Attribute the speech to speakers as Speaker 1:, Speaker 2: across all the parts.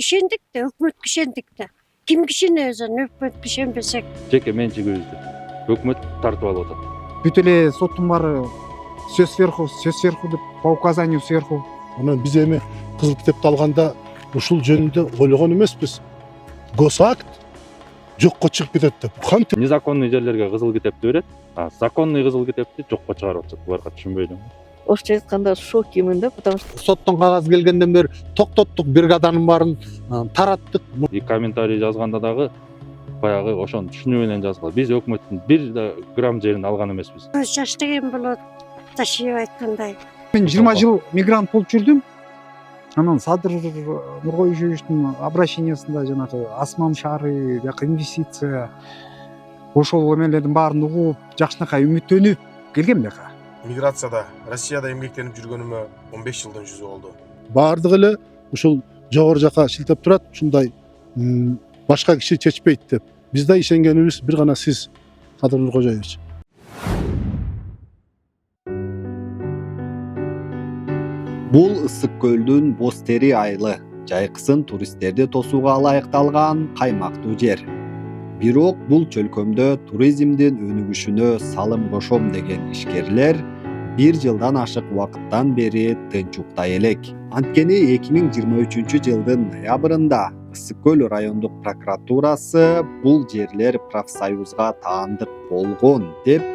Speaker 1: ишендик да, өкмөткө ишендик да. Кимге ишенебиз аны өкмөткө ишенбесек?
Speaker 2: Жеке менчигибизди өкмөт тартып алып атат.
Speaker 3: Бүт эле соттун баары все сверху деп по указанию сверху.
Speaker 4: Анан биз эми кызыл китепти алганда ушул жөнүндө ойлогон эмеспиз. Госакт жокко чыгып кетет деп. Кантип?
Speaker 2: Незаконный жерлерге кызыл китепти берет, а законный кызыл китепти жокко чыгарып атышат. Буларга түшүнбөй элем.
Speaker 5: Орусча айтканда шок иймин да, потому что
Speaker 3: Соттон кагаз келгенден бери токтоттук, бригаданын баарын тараттык.
Speaker 2: И комментарий жазганда дагы баягы ошону түшүнүп менен жазгыла. Биз өкмөттүн бир да грамм жерин алган эмеспиз.
Speaker 1: Көз жаш деген болот, Ташиев айткандай.
Speaker 3: Мен 20 жыл мигрант болуп жүрдүм. Анан Садыр Нуркоюшевичтин обращениясында жанагы асман шаары, бияка инвестиция ошол эмелердин баарын угуп, жакшынакай үмүттөнүп келгем бияка.
Speaker 6: Миграцияда, Россияда эмгектенип жүргөнүмө 15 жылдын жүзү болду.
Speaker 4: Баардыгы эле ушул жогору жака шилтеп турат, ушундай башка киши чечпейт деп. Биз да ишенгенибиз бир гана сиз, Садыр Нуркожоевич.
Speaker 7: Бул Ысык көлдүн боз тери айылы, жайкысын туристтерди тосууга ылайыкталган каймактуу жер. Бирок бул чөлкөмдө туризмдин өнүгүшүнө салым кошом деген ишкерлер 1 жылдан ашык убакыттан бери тынчукта элек. Анткени 2023 жылдын ноябрында Ысык көл райондук прокуратурасы бул жерлер профсоюзга таандык болгон деп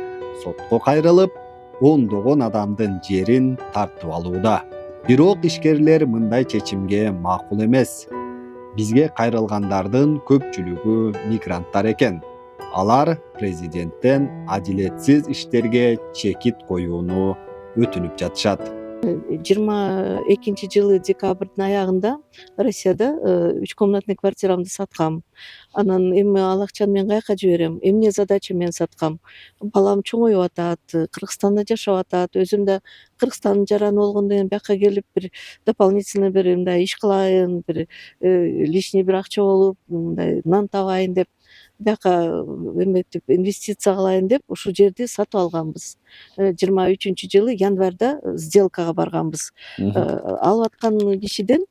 Speaker 7: сотко кайрылып, ондогон адамдын жерин тартып алууда. Бирок ишкерлер мындай чечимге макул эмес. Бизге кайрылгандардын көпчүлүгү мигранттар экен. Алар президенттен адилетсиз иштерге чекит коюуну өтүнүп жатышат.
Speaker 5: 22 жылы декабрдын аягында Россияда 3 комнатный квартирамды саткам. Анан эми ал акчаны мен каяка жиберем? Эмне задача менен саткам? Балам чоңоюп атат, Кыргызстанда жашап атат. Өзүм да Кыргызстандын жараны болгондон кийин бияка келип бир дополнительный бир мындай иш кылайын, бир лишний бир акча болуп, мындай нан табайын деп бияка эметип инвестиция кылайын деп ушул жерди сатып алганбыз. 23 жылы январда сделкага барганбыз. Алып аткан кишиден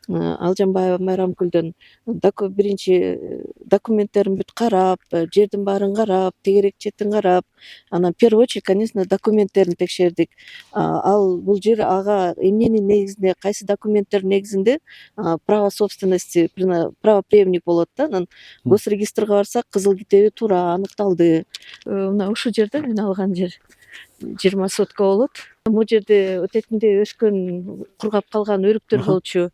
Speaker 5: Алжанбаева Майрамкүлдөн биринчи документтерин бүт карап, жердин баарын карап, тегерек четин карап, анан первый очередь, конечно, документтерин текшердик. Ал бул жер ага эмненин негизинде, кайсы документтер негизинде право собственности, правоприемник болот да. Анан госрегистрге барсак, кызыл китеби туура аныкталды. Мына ушул жерде мен алган жер 20 сотка болот. Могу жерде өтетинде өскөн, кургап калган өрүктөр болчу.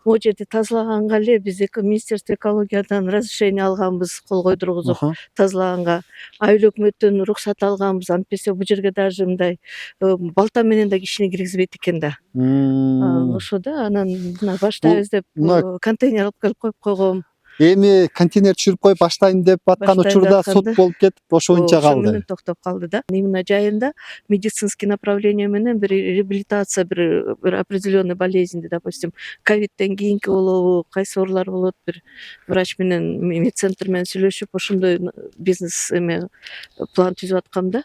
Speaker 5: Могу жерди тазалаганга эле биз Министерство экологиядан разрешение алганбыз, кол койдургузуп тазалаганга. Айыл өкмөттөн уруксат алганбыз. Антпесе бул жерге даже мындай балта менен да кишини киргизбейт экен да. Ошо да, анан мына баштайбыз деп контейнер алып келип коюп койгом.
Speaker 7: Эми контейнер түшүрүп коюп баштайын деп аткан учурда сот болуп кетип ошоюнча
Speaker 5: Ошо
Speaker 7: калды.
Speaker 5: менен токтоп калды да. Именно жайында медицинский направление менен бир реабилитация, бир определенный болезньди, допустим, ковидтен кийинки болобу, кайсы оорулар болот, бир врач менен, медцентр менен сүйлөшүп, ошондой бизнес эме план түзүп аткам да.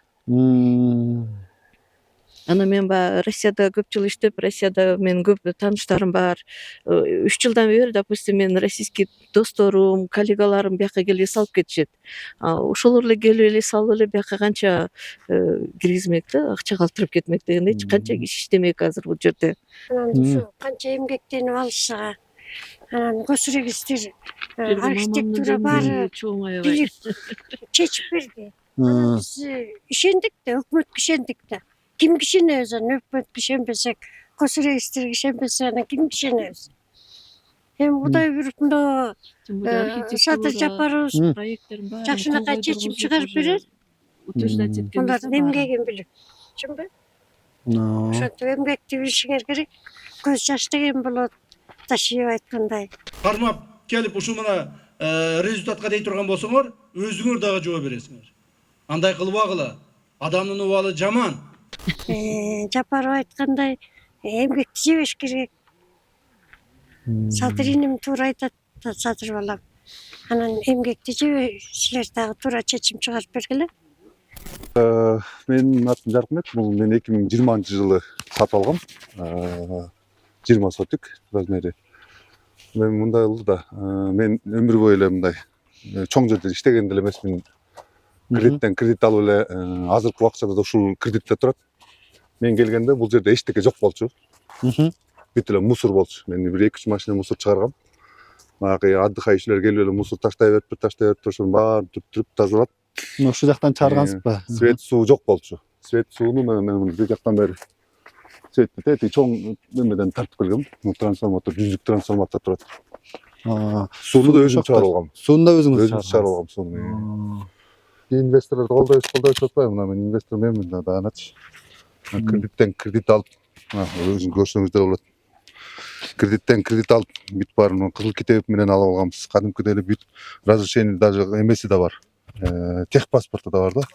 Speaker 5: Анан мен баягы Россияда көп жыл иштеп, Россияда менин көп тааныштарым бар. 3 жылдан бери, допустим, мен российский досторум, коллегаларым бияка келип эс алып кетишет. Ошолор эле келип эле салып эле бияка канча киргизмек да, акча калтырып кетмек дегендей, канча киши иштемек азыр бул жерде.
Speaker 1: Анан ушу канча эмгектенип алышса, анан госрегистр, архитектура баары чечип берди. Анан биз ишендик да, өкмөткө ишендик да. Кимге ишенебиз аны өкмөткө ишенбесек, госрегистрге ишенбесек, анан кимге ишенебиз? Эми Кудай буйрукунда Садыр Жапарович жакшынакай чечим чыгарып берер. Алардын эмгегин билип, түшүнбөйбү? Ошентип эмгекти билишиңер керек. Көз жаш деген болот, Ташиев айткандай.
Speaker 8: Кармап келип ушул мына результатка дей турган болсоңор, өзүңөр дагы жооп бересиңер. Андай кылбагыла. Адамдын убалы жаман.
Speaker 1: Жапаров айткандай, эмгекти жебеш керек. Садыр иним туура айтат, Садыр балам. Анан эмгекти жебешилер дагы туура чечим чыгарып бергиле.
Speaker 9: Менин атым Жаркмет. Бул мен 2020 жылы сатып алгам. 20 сотик размери. Мен мындай болду да, мен өмүр бою эле мындай чоң жерде иштеген деле эмесмин. Кредиттен кредит алып эле азыркы убакчада да ушул кредитте турат. Мен келгенде бул жерде эчтеке жок болчу. Бүт эле мусор болчу. Мен бир 2-3 машина мусор чыгаргам. Баягы отдыхающийлер келип эле мусор таштай берип ошонун баарын түрүп тазалап.
Speaker 7: Ушул жактан чыгаргансызбы?
Speaker 9: Свет суу жок болчу. Свет сууну мен бул жактан бери светти тети чоң немеден тартып келгем. Трансформатор, 100 трансформатор турат. Сууну да өзүм чыгарып алгам.
Speaker 7: Сууну да өзүңүз
Speaker 9: чыгарып алгам сууну. Инвесторлорду колдойбуз деп атпайбы, мына мен инвестор менмин да, даначы. Кредиттен кредит алып, өзүңүз көрсөңүздөр болот. Кредиттен кредит алып, бүт баарын кызыл китеп менен алып алганбыз. Кадимкидей эле бүт разрешение даже эмеси да бар. Техпаспорту да бар да.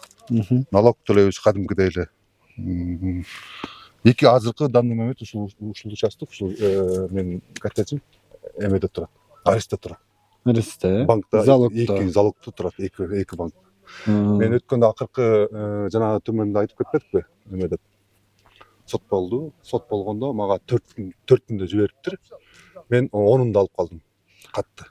Speaker 9: Налог төлөйбүз кадимкидей эле. Эки азыркы данный момент ушул участок, ушул мен коттеджим эмеде турат. Арестте турат.
Speaker 7: Арестте.
Speaker 9: Банкта
Speaker 7: Залогто.
Speaker 9: эки залогто турат, эки банк. Мен өткөндө акыркы жанагы төмөндө айтып кетпедикпи? Эмеде сот болду. Сот болгондо мага 4 күндө жибериптир. Мен 10-унда алып калдым. Катты.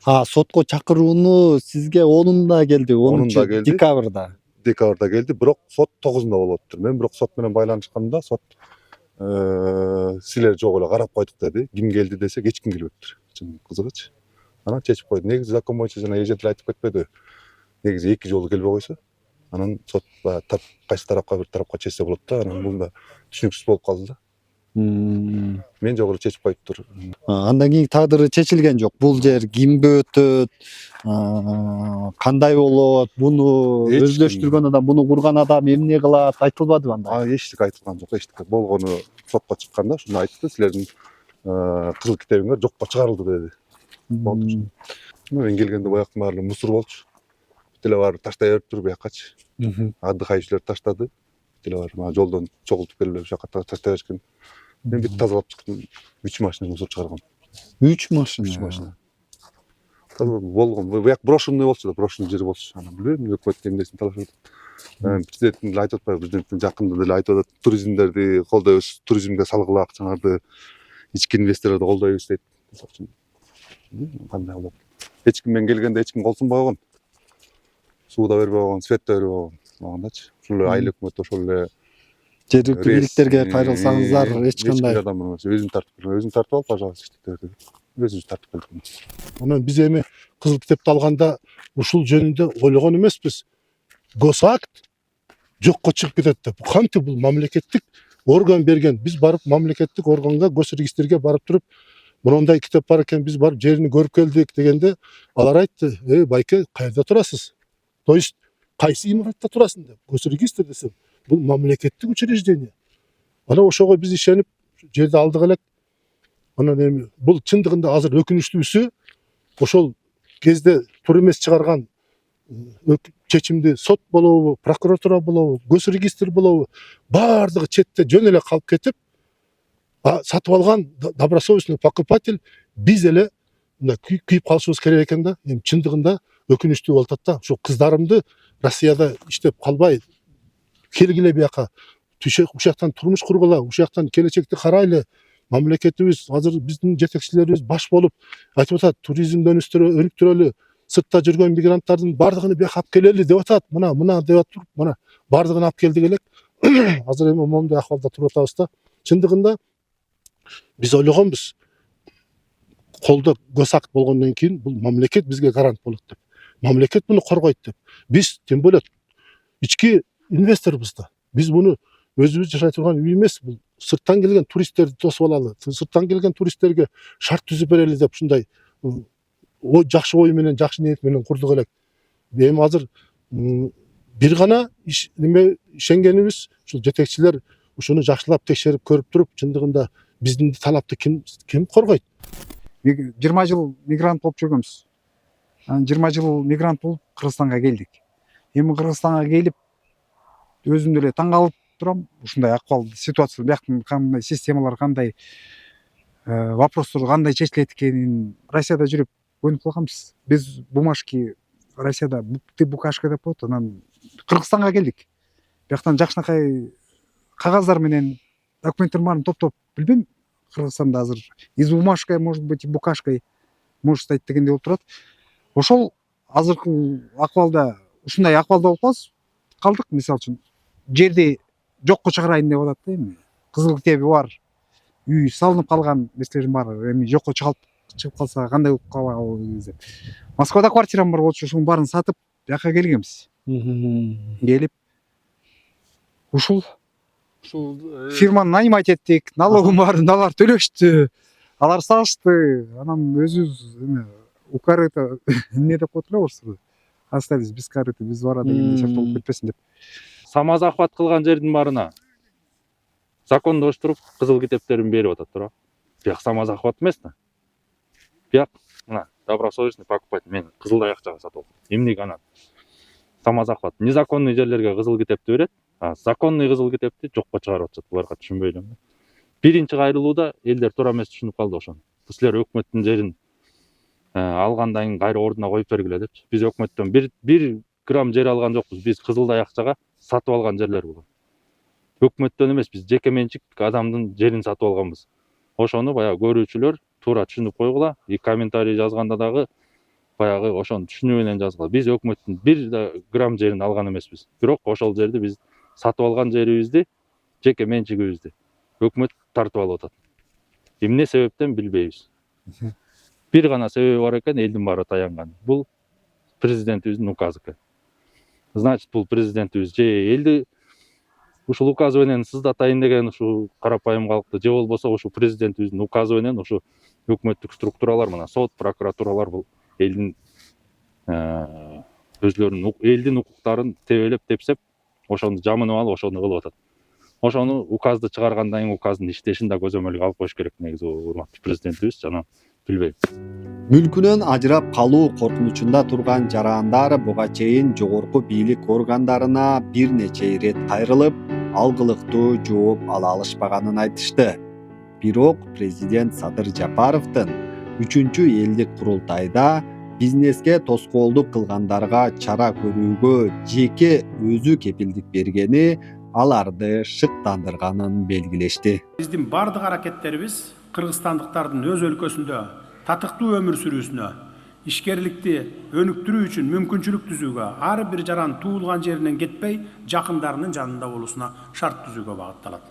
Speaker 7: Сотко чакырууну сизге 10-унда келди, 10 декабрда.
Speaker 9: Декабрда келди, бирок сот 9-унда болуп атыптыр. Мен бирок сот менен байланышканда сот силер жок эле карап койдук деди. Ким келди десек эч ким келбептир. Чын кызыгычы. Анан чечип койду. Негизи закон боюнча жана эжентил айтып кетпеди. Негизи 2 жолу келбей койсо, анан сот кайсы тарапка бир тарапка чечсе болот да. Анан бул да түшүнүксүз болуп калды да. Мен жок эле чечип коюптур.
Speaker 7: Андан кийин тагдыры чечилген жок. Бул жер кимге өтөт, кандай болот, буну өздөштүргөн адам, буну курган адам эмне кылат, айтылбадыбы анда?
Speaker 9: Эчтеке айтылган жок, эчтеке. Болгону сотко чыкканда ушуну айтты, силердин кызыл китебиңер жокко чыгарылды деди. Болду. Мен келгенде баяктын баары мусор болчу. Бүт эле баары таштай бериптир буякачы. Отдыхающийлер таштады. Бүт эле баары жолдон чогултуп келип ушул жака таштай беришкен. Мен бүт тазалап чыктым. 3 машина мусор чыгаргам.
Speaker 7: 3 машина.
Speaker 9: 3 машина. Болгон. Буяк брошенный болчу да, брошенный жер болчу. Анан билбейм, өкмөт эмнесин талашып атат. Президент айтып атпайбы, президенттин жакында деле айтып атат, туризмдерди колдойбуз, туризмге салгыла акчаңарды, ички инвесторлорду колдойбуз дейт. Кандай болот? Эч ким мен келгенде эч ким кол сунбай койгон. Суу да бербей койгон, свет да бербей койгон. Могундачы. Ушул эле айыл өкмөт ошол эле
Speaker 7: жергиликтүү бийликтерге кайрылсаңыздар эч кандай
Speaker 9: адам эмес. Өзүм тартып алып, пожалуйста, иштеп өзүбүз тартып келдик.
Speaker 4: Анан биз эми кызыл китепти алганда ушул жөнүндө ойлогон эмеспиз. Госакт жокко чыгып кетет деп. Кантип бул мамлекеттик орган берген. Биз барып мамлекеттик органга, госрегистрге барып туруп, мындай китеп бар экен, биз барып жерин көрүп келдик дегенде, алар айтты: байке, кайерде турасыз? То есть кайсы имаратта турасың деп. Госрегистр десем, бул мамлекеттик учреждение. Анан ошого биз ишенип жерди алдык элек. Анан эми бул чындыгында азыр өкүнүчтүүсү, ошол кезде тур эмес чыгарган чечимди сот болобу, прокуратура болобу, госрегистр болобу, баардыгы четте жөн эле калып кетип, сатып алган добросовестный покупатель биз эле мына күйүп калышыбыз керек экен да. Эми чындыгында өкүнүчтүү болуп атат да. Ошо кыздарымды Россияда иштеп калбай келгиле буяка, ушактан турмуш кургула, ушактан келечекти карайлы. Мамлекетибиз азыр биздин жетекчилерибиз баш болуп айтып атат, туризмди өнүктүрөлү, сыртта жүргөн мигранттардын баардыгын буяка алып келели деп атат. Мына деп атып, мына баардыгын алып келдик элек. Азыр эми момундай акыбалда туруп атабыз да. Чындыгында биз ойлогонбуз, колдо госакт болгондон кийин бул мамлекет бизге гарант болот деп. Мамлекет буну коргойт деп. Биз тем более ички инвесторбуз да. Биз буну өзүбүз жашай турган үй эмес, бул сырттан келген туристтерди тосуп алалы, сырттан келген туристтерге шарт түзүп берели деп ушундай жакшы ой менен, жакшы ниет менен курдук элек. Эми азыр бир гана ишенгенибиз, ушул жетекчилер ушуну жакшылап текшерип көрүп туруп, чындыгында биздин талапты ким коргойт?
Speaker 3: 20 жыл мигрант болуп жүргөнбүз. 20 жыл мигрант болуп Кыргызстанга келдик. Эми Кыргызстанга келип өзүм деле таң калып турам. Ушундай акыбал ситуация, бияктын кандай системалар, кандай вопростор кандай чечилет экенин Россияда жүрүп өнүп калганбыз. Биз бумажки Россияда букашка деп коет, анан Кыргызстанга келдик. Бияктан жакшынакай кагаздар менен документтердин баарын топтоп, билбейм, Кыргызстанда азыр из бумажкой, может быть, букашкой может стать дегендей болуп турат. Ошол азыркы акыбалда ушундай акыбалда болуп калдык. Мисалы үчүн жерди жокко чыгарайын деп атат да эми. Кызыл китеби бар, үй салынып калган нерселердин баары эми жокко чыгып калса кандай болуп калабыз деп. Москвада квартирам бар болчу, ушунун баарын сатып жака келгенбиз. Келип ушул фирманы нанимать еттик, налогун баарын алар төлөштү, алар сатышты. Анан өзүбүз эме укрыто эмне деп коет элебизби? Остались без корыта, без двора дегендей сыяктуу болуп кетпесин деп.
Speaker 2: Самозахват кылган жердин баарына закондоштуруп кызыл китептерин берип атат туурабы? Бияк самозахват эмес да. Бияк мына добросовестный покупатель мен кызыл аякчага сатып алдым. Эмнеге анан самозахват незаконный жерлерге кызыл китепти берет, а законный кызыл китепти жокко чыгарып атышат. Буларга түшүнбөй элем. Биринчи кайрылууда элдер туура эмес түшүнүп калды ошону. Силер өкмөттүн жерин алгандан кийин кайра ордуна коюп бергиле депчи. Биз өкмөттөн бир грамм жер алган жокпуз. Биз кызыл аякчага сатып алган жерлер булар. Өкмөттөн эмес, биз жеке менчик адамдын жерин сатып алганбыз. Ошону баягы көрүүчүлөр туура түшүнүп койгула. И комментарий жазганда дагы баягы ошону түшүнүү менен жазгыла. Биз өкмөттүн бир грамм жерин алган эмеспиз. Бирок ошол жерди биз сатып алган жерибизди, жеке менчигибизди өкмөт тартып алып атат. Эмне себептен билбейбиз. Бир гана себеби бар экен, элдин баары таянган. Бул президентибиздин указы экен. Значит, бул президентибиз же элди ушул указ менен сыздатайын деген ушу карапайым калкты, же болбосо ушу президентибиздин указы менен ушу өкмөттүк структуралар, мына сот, прокуратуралар бул элдин өзлөрүнүн элдин укуктарын тебелеп тепсеп, ошону жамынып алып, ошону кылып атат. Ошону указды чыгаргандан кийин указдын иштешин да көзөмөлгө алып коюш керек негизи урматтуу президентибиз. Жана билбейм.
Speaker 7: Мүлкүнөн ажырап калуу коркунучунда турган жарандар буга чейин жогорку бийлик органдарына бир нече ирет кайрылып, алгылыктуу жооп ала алышпаганын айтышты. Бирок президент Садыр Жапаровдун 3-чү элдик курултайда бизнеске тоскоолдук кылгандарга чара көрүүгө жеке өзү кепилдик бергени аларды шыктандырганын белгилешти.
Speaker 10: Биздин бардык аракеттерибиз кыргызстандыктардын өз өлкөсүндө татыктуу өмүр сүрүүсүнө, ишкерликти өнүктүрүү үчүн мүмкүнчүлүк түзүүгө, ар бир жаран туулган жеринен кетпей, жакындарынын жанында болуусуна шарт түзүүгө багытталат.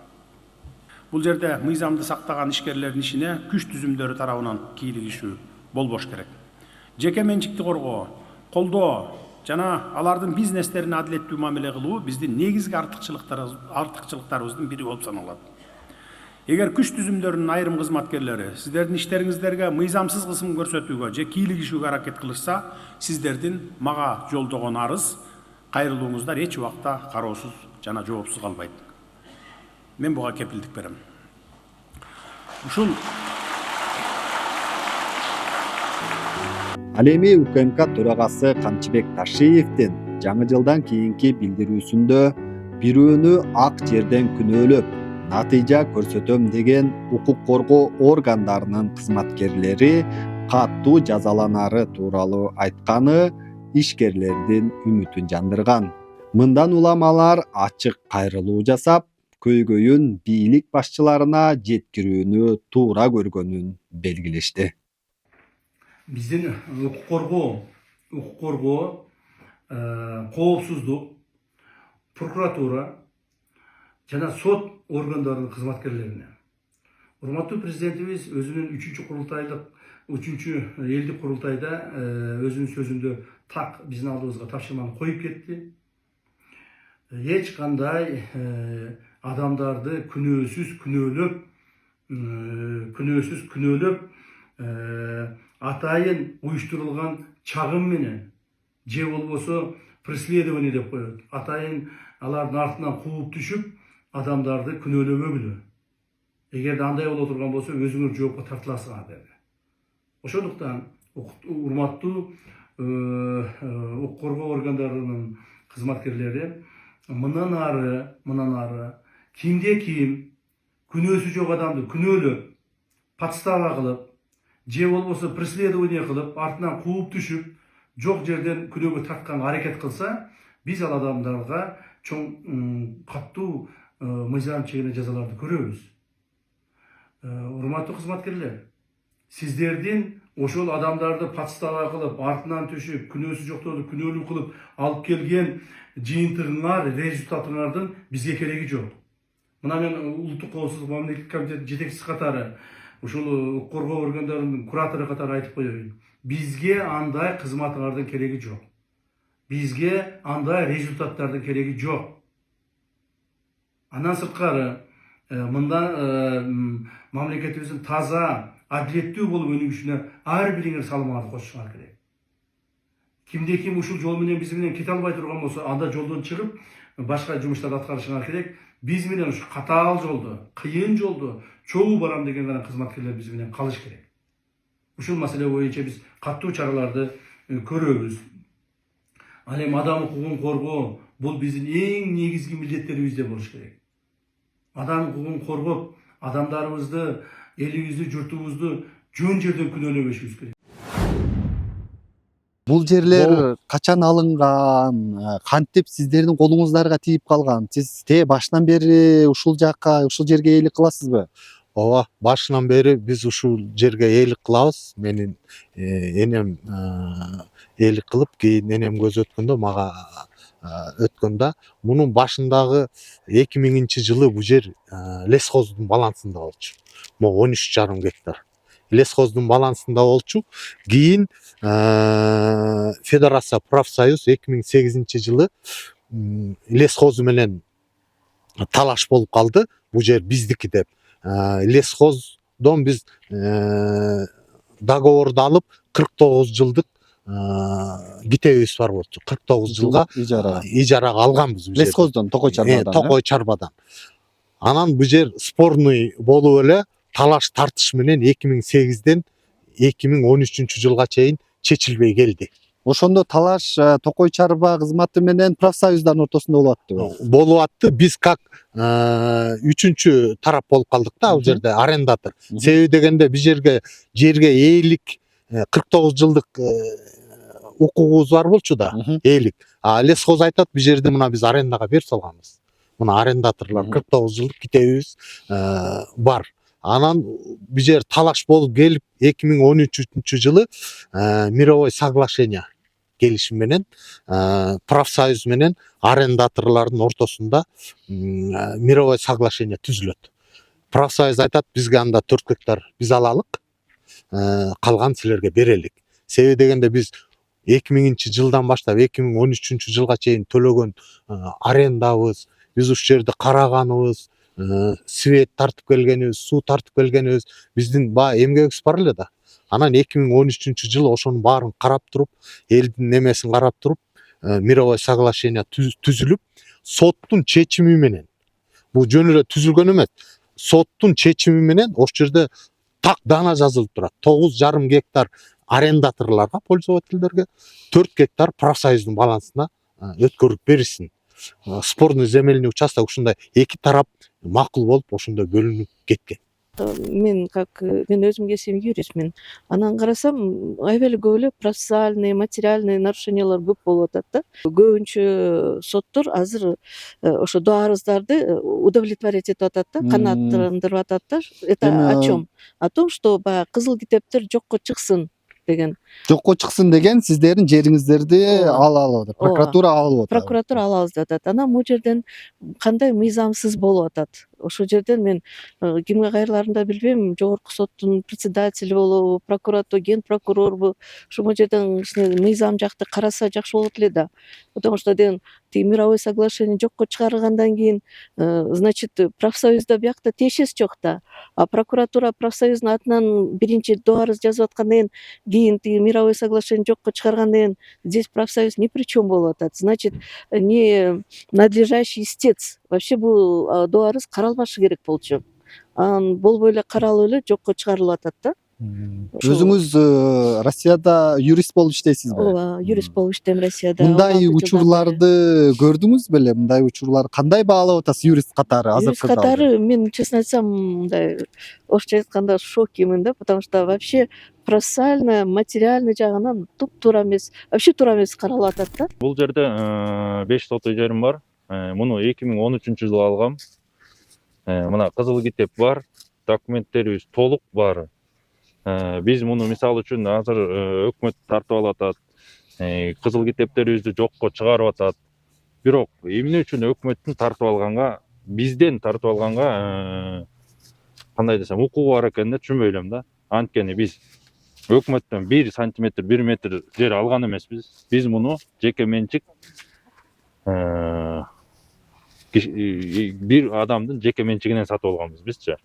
Speaker 10: Бул жерде мыйзамды сактаган ишкерлердин ишине күч түзүмдөрү тарабынан кийлигишүү болбош керек. Жеке менчикти коргоо, колдоо жана алардын бизнестерине адилеттүү мамиле кылуу биздин негизги артыкчылыктарыбыздын бири болуп саналат. Эгер күч түзүмдөрүнүн айрым кызматкерлери сиздердин иштериңиздерге мыйзамсыз кысым көрсөтүүгө же кийлигишүүгө аракет кылышса, сиздердин мага жолдогон арыз, кайрылууңуздар эч убакта кароосуз жана жоопсуз калбайт. Мен буга кепилдик берем. Ушул
Speaker 7: Ал эми УКМК төрагасы Камчыбек Ташиевдин жаңы жылдан кийинки билдирүүсүндө бирөөнү ак жерден күнөөлөп, натыйжа көрсөтөм деген укук коргоо органдарынын кызматкерлери каттуу жазаланары тууралуу айтканы ишкерлердин үмүтүн жандырган. Мындан улам алар ачык кайрылуу жасап, көйгөйүн бийлик башчыларына жеткирүүнү туура көргөнүн белгилешти.
Speaker 10: биздин укук коргоо, коопсуздук, прокуратура жана сот органдарынын кызматкерлерине. Урматтуу президентибиз өзүнүн 3-чү элдик курултайда өзүнүн сөзүндө так биздин алдыбызга тапшырманы коюп кетти. Эч кандай адамдарды күнөөсүз күнөөлөп атайын уюштурулган чагым менен же болбосо преследование деп коет. Атайын алардын артынан кууп түшүп адамдарды күнөөлөбөгүлө. Эгерде андай боло турган болсо өзүңөр жоопко тартыласыңар деди. Ошондуктан урматтуу укук коргоо органдарынын кызматкерлери мындан ары кимде ким күнөөсү жок адамды күнөөлөп, подстава кылып, же болбосо преследование кылып, артынан кууп түшүп, жок жерден күнөөгө тартканга аракет кылса, биз ал адамдарга чоң каттуу мыйзам чегине жазаларды көрөбүз.
Speaker 8: Урматтуу кызматкерлер, сиздердин ошол адамдарды подстава кылып, артынан төшүп, күнөөсү жокторду күнөөлүү кылып алып келген жыйынтыгыңар, результатыңардын бизге кереги жок. Мына мен улуттук коопсуздук мамлекеттик комитетинин жетекчиси катары, ушул укук коргоо органдарынын куратору катары айтып коеюн. Бизге андай кызматыңардын кереги жок. Бизге андай результаттардын кереги жок. Андан сырткары, мында мамлекетибиздин таза, адилеттүү болуп өнүгүшүнө ар бириңер салымыңарды кошушуңар керек. Кимде ким ушул жол менен биз менен кете албай турган болсо, анда жолдон чыгып, башка жумуштарды аткарышыңар керек. Биз менен ушу катаал жолдо, кыйын жолдо чогуу барам деген гана кызматкерлер биз менен калыш керек. Ушул маселе боюнча биз катуу чараларды көрөбүз. Ал эми адам укугун коргоо бул биздин эң негизги милдеттерибизде болуш керек. Адам укугун коргоп, адамдарыбызды, элибизди, журтубузду жөн жерден күнөөлөбөшүбүз керек.
Speaker 7: Бул жерлер качан алынган, кантип сиздердин колуңуздарга тийип калган? Сиз башынан бери ушул жакка, ушул жерге ээлик кыласызбы?
Speaker 4: Ооба, башынан бери биз ушул жерге ээлик кылабыз. Менин энем ээлик кылып, кийин энем көз өткөндө мага өткөндө мунун башындагы 2000-жылы бул жер лесхоздун балансында болчу. Могу 13,5 гектар. Лесхоздун балансында болчу. Кийин Федерация профсоюз 2008-жылы лесхозу менен талаш болуп калды. Бул жер биздики деп. Лесхоздон биз договорду алып 49 жылдык китебибиз бар болчу. 49 жылга ижарага алганбыз бул жерди.
Speaker 7: Лесхоздон, Токой Чарбадан.
Speaker 4: Токой Чарбадан. Анан бул жер спорный болуп эле талаш тартыш менен 2008-ден 2013-жылга чейин чечилбей келди.
Speaker 7: Ошондо талаш Токой Чарба кызматы менен профсоюздардын ортосунда болуп аттыбы?
Speaker 4: Болуп атты. Биз как үчүнчү тарап болуп калдык да, бул жерде арендатор. Себеби дегенде бул жерге ээлик 49 жылдык укугубуз бар болчу да, ээлик. Лесхоз айтат, бул жерди мына биз арендага берип салганбыз. Мына арендаторлор 49 жылдык китебибиз бар. Анан бул жер талаш болуп келип 2013-жылы мировой соглашение келишим менен профсоюз менен арендаторлордун ортосунда мировой соглашение түзүлөт. Профсоюз айтат, бизге анда 4 гектар биз алалык, калган силерге берелик. Себеби дегенде биз 2000-жылдан баштап 2013-жылга чейин төлөгөн арендабыз, биз ушул жерди караганыбыз, свет тартып келгенибиз, суу тартып келгенибиз, биздин баягы эмгегибиз бар эле да. Анан 2013-жылы ошонун баарын карап туруп, элдин немесин карап туруп, мировой соглашение түзүлүп, соттун чечими менен, бул жөн эле түзүлгөн эмес, соттун чечими менен ошол жерде так дана жазылып турат. 9,5 гектар арендаторлорго, пользовательдерге, 4 гектар профсоюздун балансына өткөрүп берилсин. Спорный земельный участок ушундай эки тарап макул болуп ошондой бөлүнүп кеткен.
Speaker 5: Мен өзүм кесибим юристмин. Анан карасам, аябай көп эле процессуальный, материальный нарушениялар көп болуп атат да. Көбүнчө соттор азыр ошо доо арыздарды удовлетворять этип атат да, канааттандырып атат да. Это о чем? О том, что баягы кызыл китептер жокко чыксын деген.
Speaker 7: Жокко чыксын деген сиздердин жериңиздерди алалы деп. Прокуратура алып атат.
Speaker 5: Прокуратура алабыз деп атат. Анан бул жерден кандай мыйзамсыз болуп атат. Ошол жерден мен кимге кайрыларымды билбейм. Жогорку соттун председатели болобу, прокуратура, ген прокурорбу, ошол жерден мыйзам жакты караса жакшы болот эле да. Потому что деген мировой соглашение жокко чыгарылгандан кийин, значит, профсоюзда биякта тиешеси жок да. А прокуратура профсоюздун атынан биринчи доо арыз жазып аткандан кийин мировой соглашение жокко чыгаргандан кийин здесь профсоюз ни при чем болуп атат. Значит, не надлежащий истец. Вообще бул доо арыз каралбашы керек болчу. Анан болбой эле каралып эле жокко чыгарылып атат да.
Speaker 7: Өзүңүз Россияда юрист болуп иштейсизби?
Speaker 5: Ооба, юрист болуп иштейм Россияда.
Speaker 7: Мындай учурларды көрдүңүз беле? Мындай учурлар кандай баалап атасыз юрист катары азыркы?
Speaker 5: Юрист катары мен, честно айтсам, мындай орусча айтканда шокимин да, потому что вообще процессуально, материальный жагынан туп-туура эмес, вообще туура эмес каралып атат да.
Speaker 2: Бул жерде 5 сот үй жерим бар. Муну 2013-жылы алгам. Мына кызыл китеп бар. документтерибиз толук баары. Биз муну мисалы үчүн азыр өкмөт тартып алып атат, кызыл китептерибизди жокко чыгарып атат. Бирок эмне үчүн өкмөттүн тартып алганга, бизден тартып алганга кандай десем укугу бар экен да, түшүнбөй элем да. Анткени биз өкмөттөн 1 сантиметр, 1 метр жер алган эмеспиз. Биз муну жеке менчик бир адамдын жеке менчигинен сатып алганбыз бизчи.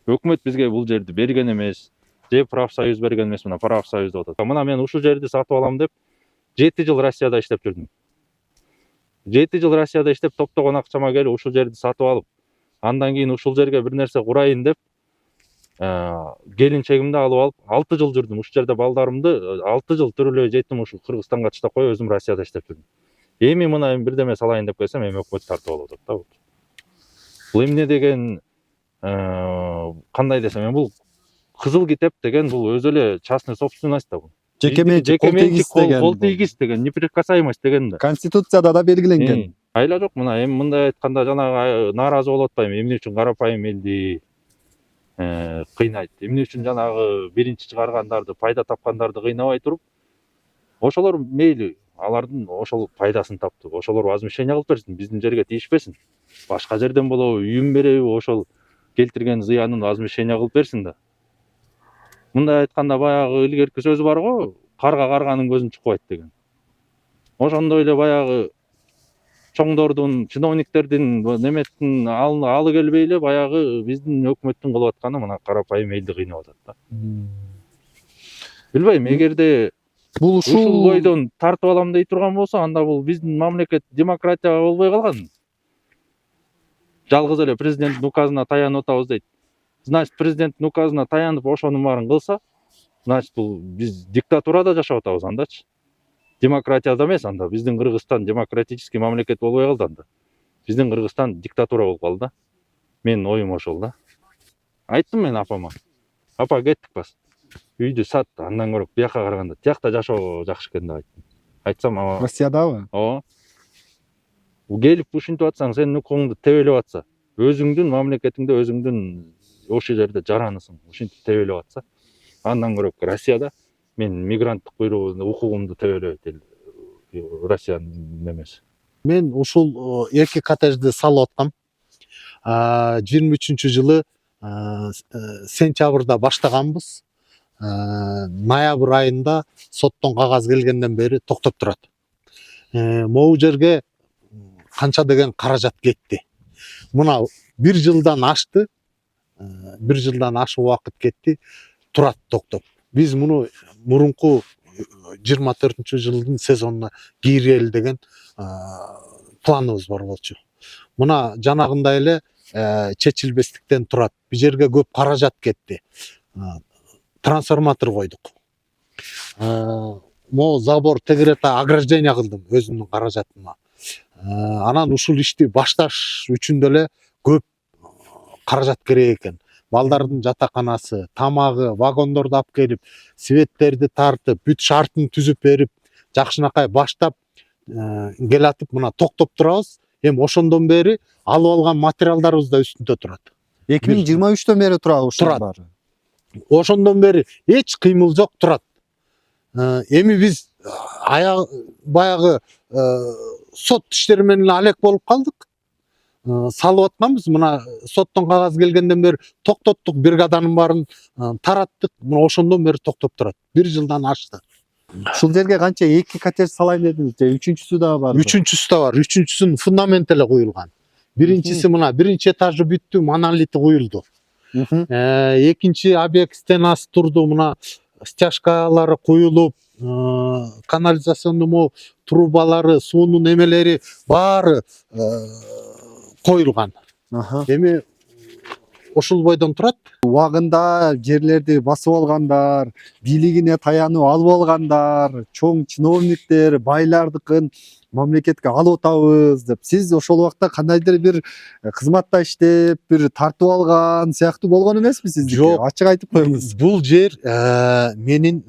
Speaker 2: Өкмөт бизге бул жерди берген эмес, же профсоюз берген эмес, мына профсоюз деп атат. Мына мен ушул жерди сатып алам деп 7 жыл Россияда иштеп жүрдүм. 7 жыл Россияда иштеп топтогон акчама келип ушул жерди сатып алып, андан кийин ушул жерге бир нерсе курайын деп келинчегимди алып алып 6 жыл жүрдүм. Ушул жерде балдарымды 6 жыл төрөлөй жетим ушул Кыргызстанга таштап коюп өзүм Россияда иштеп жүрдүм. Эми мына бирдеме салайын деп келсем, эми өкмөт тартып алып атат да. Бул эмне деген кандай десем, эми бул кызыл китеп деген бул өзү эле частный собственность да бул.
Speaker 7: Жеке менчик
Speaker 2: кол тийгис деген, неприкасаемость деген да.
Speaker 7: Конституцияда да белгиленген.
Speaker 2: Айла жок, мына эми мындай айтканда жанагы нааразы болуп атпайбы, эмне үчүн карапайым элди кыйнайт, эмне үчүн жанагы биринчи чыгаргандарды, пайда тапкандарды кыйнабай туруп, ошолор мейли, алардын ошол пайдасын таптып, ошолор возмещение кылып берсин, биздин жерге тийишпесин. Башка жерден болобу, үйүн береби, ошол келтирген зыянын возмещение кылып берсин да. Мындай айтканда баягы илгерки сөз бар го, карга карганын көзүн чукпайт деген. Ошондой эле баягы чоңдордун, чиновниктердин неметтин алы келбей эле баягы биздин өкмөттүн кылып атканы мына карапайым элди кыйнап атат да. Билбейм, эгерде
Speaker 7: Бул
Speaker 2: ушул бойдон тартып алам дей турган болсо, анда бул биздин мамлекет демократия болбой калган. Жалгыз эле президенттин указына таянып атабыз дейт. Значит, президенттин указына таянып ошонун баарын кылса, значит, бул биз диктатурада жашап атабыз андачы. Демократияда эмес, анда биздин Кыргызстан демократический мамлекет болбой калды анда. Биздин Кыргызстан диктатура болуп калды да. Менин оюм ошол да. Айттым мен апама. Апа, кеттик бас. Үйдү сат, андан көрөк бияка караганда тиякта жашоо жакшы экен деп айттым. Айтсам, ама
Speaker 7: Россиядабы?
Speaker 2: Ооба. Келип ушинтип атсаң, сенин укугуңду тебелеп атса, өзүңдүн мамлекетиңде өзүңдүн ошол жерде жаранысың, ушинтип тебелеп атса, андан көрөк Россияда мен мигранттык укугумду тебелебейт Россиянын эмеси.
Speaker 4: Мен ушул 2 коттеджди салып аткам. 23-жылы сентябрда баштаганбыз. Ноябрь айында соттон кагаз келгенден бери токтоп турат. Могу жерге канча деген каражат кетти. Мына 1 жылдан ашты. 1 жылдан ашык убакыт кетти. Турат токтоп. Биз муну мурунку 24-жылдын сезонуна кийрели деген планыбыз бар болчу. Мына жанагындай эле чечилбестиктен турат. Бул жерге көп каражат кетти. Трансформатор койдук. Могу забор тегерета ограждение кылдым өзүмдүн каражатыма. Анан ушул ишти башташ үчүн деле көп каражат керек экен. Балдардын жатаканасы, тамагы, вагондорду алып келип, светтерди тартып, бүт шартын түзүп берип, жакшынакай баштап келатып, мына токтоп турабыз. Эми ошондон бери алып алган материалдарыбыз да үстүндө турат.
Speaker 7: 2023-төн бери турабы ушул баары?
Speaker 4: Ошондон бери эч кыймыл жок, турат. Эми биз баягы сот иштери менен алек болуп калдык. Салып атканбыз. Мына соттон кагаз келгенден бери токтоттук, бригаданын баарын тараттык. Мына ошондон бери токтоп турат. 1 жылдан ашты.
Speaker 7: Ушул жерге канча 2 коттедж салайын дедиңиз, же 3-чүсү да бар?
Speaker 4: 3-чүсү да бар. 3-чүсүнүн фундамент эле куюлган. Биринчиси мына 1-чи этажы бүттү, монолити куюлду. Экинчи объект стенасы турду, мына стяжкалары куюлуп, канализационный трубалары, суунун эмелери баары коюлган. Эми ошол бойдон турат.
Speaker 7: Убагында жерлерди басып алгандар, бийлигине таянып алып алгандар, чоң чиновниктер байлардыкын мамлекетке алып атабыз деп, сиз ошол убакта кандайдыр бир кызматта иштеп, бир тартып алган сыяктуу болгон эмеспи сиздики?
Speaker 4: Жок,
Speaker 7: ачык айтып коюңуз.
Speaker 4: Бул жер менин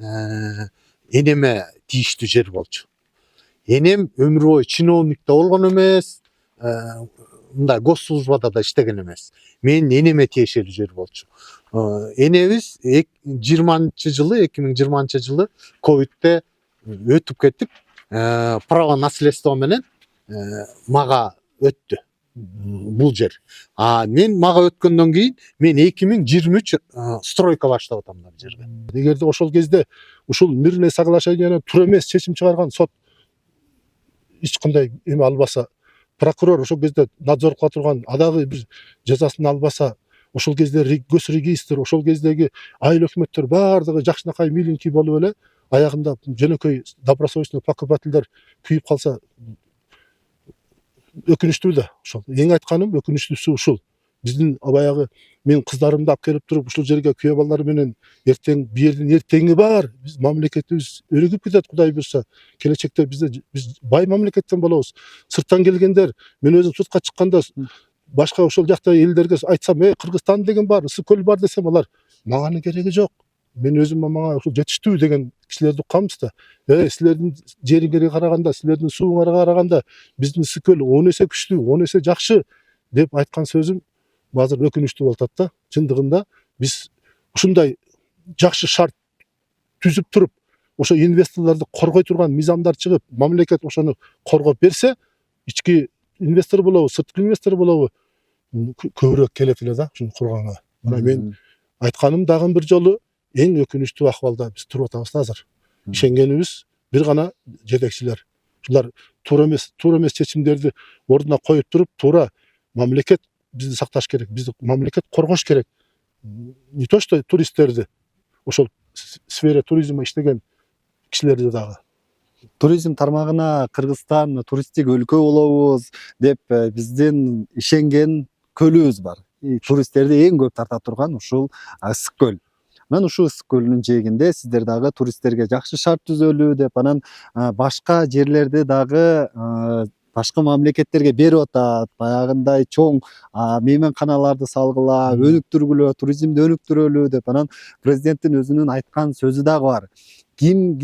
Speaker 4: энеме тийиштүү жер болчу. Энем өмүр бою чиновникте болгон эмес, мындай госслужбада да иштеген эмес. Менин энеме тиешелүү жер болчу. Энебиз 2020 жылы ковидте өтүп кеттик. Право наследство менен мага өттү бул жер. Мен мага өткөндөн кийин мен 2023 стройка баштап атам мына жерде. Эгерде ошол кезде ушул мирное соглашениене туура эмес чечим чыгарган сот эч кандай эме албаса, прокурор ошол кезде надзор кыла турган адагы бир жазасын албаса, ошол кезде госрегистр, ошол кездеги айыл өкмөттөр баардыгы жакшынакай миленький болуп эле аягында жөнөкөй добросовестный покупательдер күйүп калса өкүнүчтүү да. Ошол эң айтканым өкүнүчтүүсү ушул. Биздин баягы мен кыздарымды алып келип туруп ушул жерге күйөө балдар менен эртең биердин эртеңи бар. Биз мамлекетибиз өнүгүп кетет Кудай буйрса. Келечекте биз бай мамлекеттен болобуз. Сырттан келгендер, мен өзүм сыртка чыкканда башка ошол жакта элдерге айтсам, Кыргызстан деген бар, ысык көл бар десем, алар мага кереги жок. Мен өзүм мага ушул жетиштүү деген кишилерди укканбыз да. Силердин жериңерге караганда, силердин сууңарга караганда биздин ысык көл 10 эсе күчтүү, 10 эсе жакшы деп айткан сөзүм азыр өкүнүчтүү болуп атат да. Чындыгында биз ушундай жакшы шарт түзүп туруп, ошо инвесторлорду коргой турган мыйзамдар чыгып, мамлекет ошону коргоп берсе, ички инвестор болобу, сырткы инвестор болобу, көбүрөөк келет эле да ушуну курганга. Мына мен айтканым дагы бир жолу эң өкүнүчтүү акыбалда биз туруп атабыз азыр. Ишенгенибиз бир гана жетекчилер. Ушулар туура эмес чечимдерди ордуна коюп туруп, туура мамлекет бизди сакташ керек, бизди мамлекет коргош керек. Не то что туристтерди, ошол сфера туризмде иштеген кишилерди дагы.
Speaker 7: Туризм тармагына Кыргызстан туристтик өлкө болобуз деп биздин ишенген көлүбүз бар. Туристтерди эң көп тарта турган ушул ысык көл. Анан ушул ысык көлүнүн жээгинде сиздер дагы туристтерге жакшы шарт түзөлүү деп, анан башка жерлерди дагы башка мамлекеттерге берип атат. Баягындай чоң мейманканаларды салгыла, өнүктүргүлө, туризмди өнүктүрөлү деп, анан президенттин өзүнүн айткан сөзү дагы бар. Ким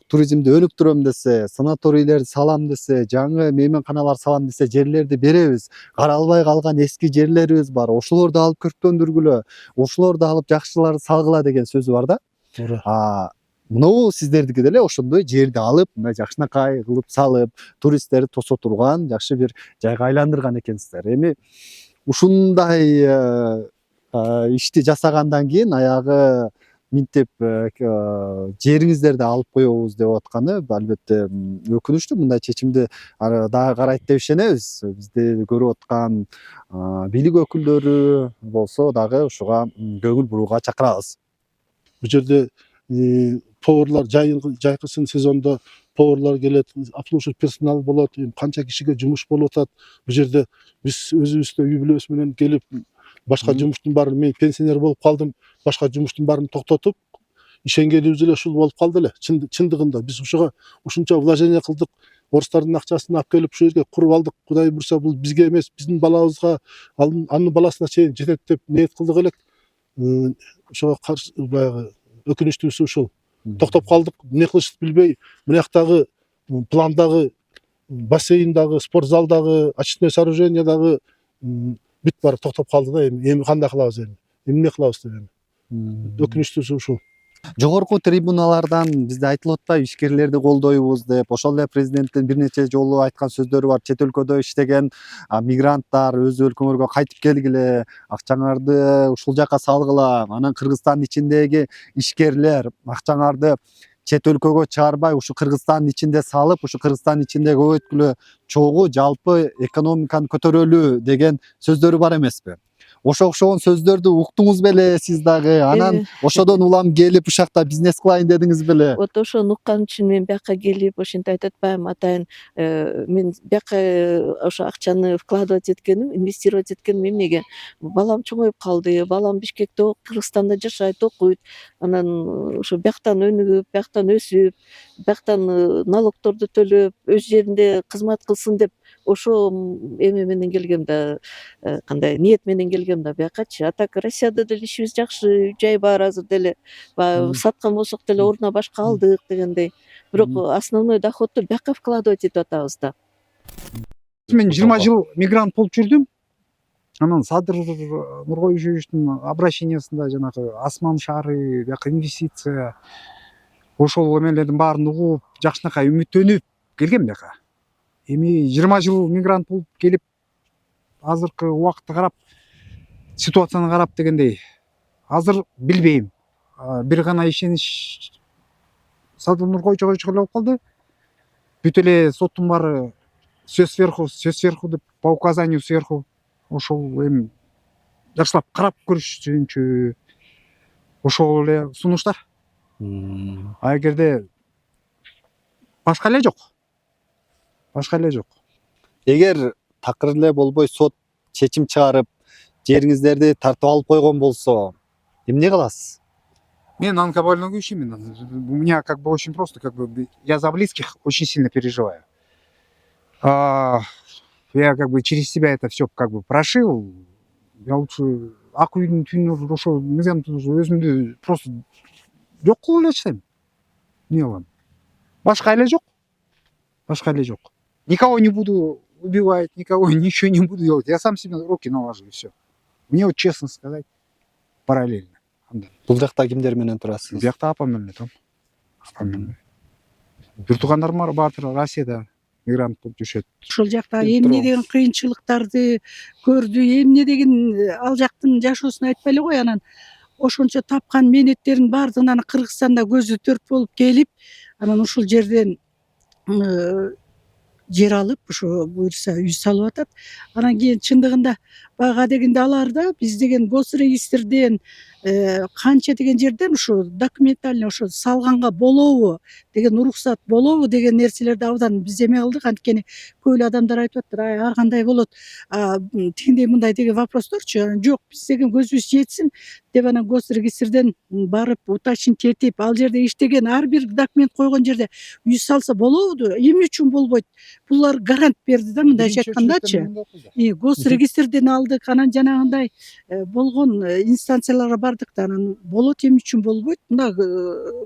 Speaker 7: туризмди өнүктүрөм десе, санаторийлерди салам десе, жаңы мейманканалар салам десе, жерлерди беребиз. Каралбай калган эски жерлерибиз бар. Ошолорду алып көрктөндүргүлө, ошолорду алып жакшыларды салгыла деген сөзү бар да. Туура. Мынау сиздердики деле ошондой жерди алып, мындай жакшынакай кылып салып, туристтерди тосо турган жакшы бир жайга айландырган экенсиздер. Эми ушундай ишти жасагандан кийин аягы минтип жериңиздерди алып коебуз деп атканы албетте өкүнүчтүү. Мындай чечимди дагы карайт деп ишенебиз. Бизди көрүп аткан бийлик өкүлдөрү болсо дагы ушуга көңүл бурууга чакырабыз.
Speaker 4: Бул жерде поварлар жайкысын сезондо поварлар келет, обслуживать персонал болот, канча кишиге жумуш болуп атат. Бул жерде биз өзүбүздө үй бүлөбүз менен келип башка жумуштун баарын, мен пенсионер болуп калдым, башка жумуштун баарын токтотуп, ишенгенибиз эле ушул болуп калды эле. Чындыгында биз ушуга ушунча вложение кылдык, орустардын акчасын алып келип ушул жерге куруп алдык. Кудай буйрса бул бизге эмес, биздин балабызга, анын баласына чейин жетет деп ниет кылдык элек. Ошого каршы баягы өкүнүчтүүсү ушул. Токтоп калдык, эмне кылышты билбей, мынаяктагы пландагы бассейндагы, спортзалдагы, очистное сооружениедагы бүт баары токтоп калды да. Эми кандай кылабыз эми? Эмне кылабыз деп эми. Өкүнүчтүүсү ушул.
Speaker 7: Жогорку трибуналардан бизде айтылып атпайбы, ишкерлерди колдойбуз деп. Ошол эле президенттин бир нече жолу айткан сөздөрү бар. Чет өлкөдө иштеген мигранттар өз өлкөңөргө кайтып келгиле, акчаңарды ушул жака салгыла. Анан Кыргызстандын ичиндеги ишкерлер акчаңарды чет өлкөгө чыгарбай, ушу Кыргызстандын ичинде салып, ушу Кыргызстандын ичинде көбөйткүлө, чогуу жалпы экономиканы көтөрөлү деген сөздөрү бар эмеспи? Ошогон сөздөрдү уктуңуз беле сиз дагы? Анан ошодон улам келип ушакта бизнес кылайын дедиңиз беле?
Speaker 5: Вот ошону уккан үчүн мен бияка келип ошентип айтып атпайм, атайын мен бияка ошо акчаны вкладывать эткеним, инвестировать эткеним эмнеге? Балам чоңоюп калды, балам Бишкекте, Кыргызстанда жашайт, окуйт. Анан ошо бияктан өнүгүп, бияктан өсүп, бияктан налогторду төлөп, өз жеринде кызмат кылсын деп ошо эме менен келгем да, кандай ниет менен келгем да биякачы. А так Россияда деле ишибиз жакшы, үй жай бар азыр деле. Баягы саткан болсок деле ордуна башка алдык дегендей. Бирок основной доходду бияка вкладывать этип атабыз да.
Speaker 3: Мен 20 жыл мигрант болуп жүрдүм. Анан Садыр Нуркоюшевичтин обращениясында жанагы асман шаары, бияка инвестиция ошол эмелердин баарын угуп, жакшынакай үмүттөнүп келгем бияка. Эми 20 жыл мигрант болуп келип, азыркы убакытты карап, ситуацияны карап дегендей, азыр билбейм. Бир гана ишенич Садыр Нуркоюшевичке болуп калды. Бүт эле соттун баары сөз сверху деп по указанию сверху ошол эми жакшылап карап көрүшсүнчү ошол эле сунуштар. А эгерде башка эле жок.
Speaker 7: Эгер такыр эле болбой сот чечим чыгарып, жериңиздерди тартып алып койгон болсо, эмне кыласыз?
Speaker 3: Мен онкобольной ишимин. У меня как бы очень просто, как бы я за близких очень сильно переживаю. Я как бы через себя это все как бы прошил. Я лучше ак үйдүн түнүнө ошо өзүмдү просто жок кылып эле чыгайм. Эмне кылам? Башка эле жок. Никого не буду убивать, никого ничего не буду делать. Я сам себе руки наложу и все. Мне вот честно сказать, параллельно.
Speaker 7: Бул жакта кимдер менен турасыз?
Speaker 3: Биякта апам менен турам. Бир туугандарым бар Россияда мигрант болуп жүрүшөт.
Speaker 11: Ошол жакта эмне деген кыйынчылыктарды көрдү, эмне деген ал жактын жашоосун айтпай эле кой, анан ошончо тапкан мээнеттерин баардыгын анан Кыргызстанда көзү төрт болуп келип, анан ушул жерден жер алып, ошо буюрса үй салып атат. Анан кийин чындыгында бага дегенде алар да биз деген госрегистрден канча деген жерден ушу документально ошо салганга болобу деген уруксат болобу деген нерселерди абдан биз эме кылдык. Анткени көп эле адамдар айтып атыптыр, ар кандай болот, тигиндей мындай деген вопросторчу. Жок, биз деген көзүбүз жетсин деп анан госрегистрден барып уточнить этип, ал жерде иштеген ар бир документ койгон жерде үй салса болобу, эмне үчүн болбойт? Булар гарант берди да, мындайча айткандачы. Госрегистрден алдык, анан жанагындай болгон инстанцияларга бардык да, анан болот, эмне үчүн болбойт? Мына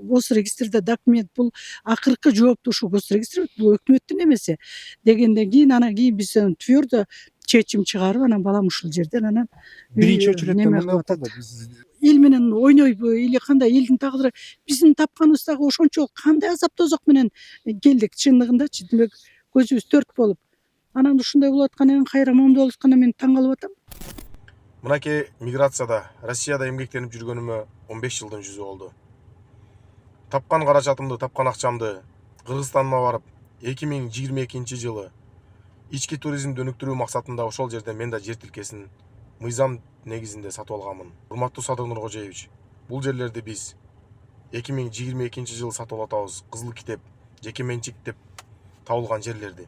Speaker 11: госрегистрде документ, бул акыркы жоопту ушу госрегистр, бул өкмөттүн эмеси дегенден кийин, анан кийин биз твердо чечим чыгарып, анан балам ушул жерден анан
Speaker 3: Биринчи очередте мындай атат.
Speaker 11: эл менен ойнойбу или кандай, элдин тагдыры биздин тапканыбыз дагы ошончо кандай азап тозок менен келдик чындыгындачы. Демек көзүбүз төрт болуп, анан ушундай болуп аткандан кийин кайра момундай болуп аткандан мен таң калып атам.
Speaker 6: Мынакей миграцияда, Россияда эмгектенип жүргөнүмө 15 жылдын жүзү болду. Тапкан каражатымды, тапкан акчамды Кыргызстанга барып, 2022 жылы ички туризмди өнүктүрүү максатында ошол жерде мен да жер тилкесин мыйзам негизинде сатып алганмын. Урматтуу Садыр Нуркожоевич, бул жерлерди биз 2022 жылы сатып алатабыз. Кызыл китеп, жеке менчик деп табылган жерлерди.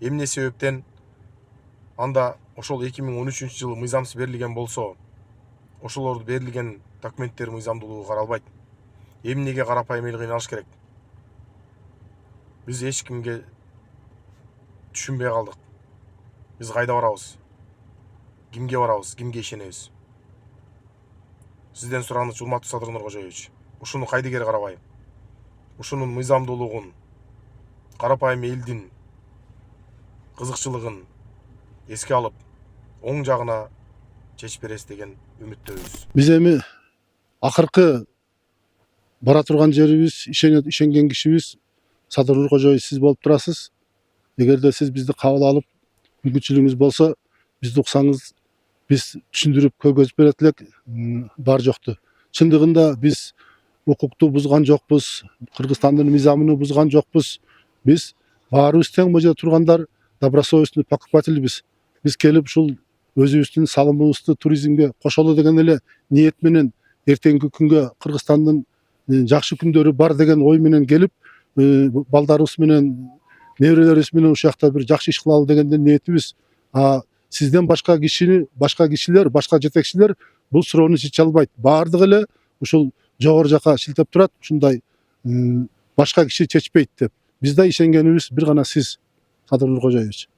Speaker 6: Эмне себептен анда ошол 2013 жылы мыйзамсыз берилген болсо, ошолорду берилген документтер мыйзамдуулугу каралбайт. Эмнеге карапайым эл кыйналыш керек? Биз эч кимге түшүнбөй калдык. Биз кайда барабыз? Кимге барабыз? Кимге ишенебиз? Сизден сураныч, урматтуу Садыр Нуркожоевич, ушуну кайдыгер карабайм? Ушунун мыйзамдуулугун, карапайым элдин кызыкчылыгын эске алып, оң жагына чечип бересиз деген үмүттөбүз.
Speaker 4: Биз эми акыркы бара турган жерибиз, ишенген кишибиз Садыр Нуркожоевич сиз болуп турасыз. Эгерде сиз бизди кабыл алып, мүмкүнчүлүгүңүз болсо, бизди уксаңыз, биз түшүндүрүп көйгөзүп берет элек, бар жокту. Чындыгында биз укукту бузган жокпуз, Кыргызстандын мыйзамын бузган жокпуз. Биз баарыбыз тең бул жерде тургандар добросовестный покупательбиз. Биз келип ушул өзүбүздүн салымыбызды туризмге кошолу деген эле ниет менен эртеңки күнгө Кыргызстандын жакшы күндөрү бар деген ой менен келип, балдарыбыз менен, неберелерибиз менен ушул жакта бир жакшы иш кылалы деген ниетибиз. Сизден башка кишилер, башка жетекчилер бул суроону чече албайт. Баардыгы эле ушул жогору жака шилтеп турат, ушундай башка киши чечпейт деп. Биз да ишенгенибиз бир гана сиз, Садыр Нуркожоевич.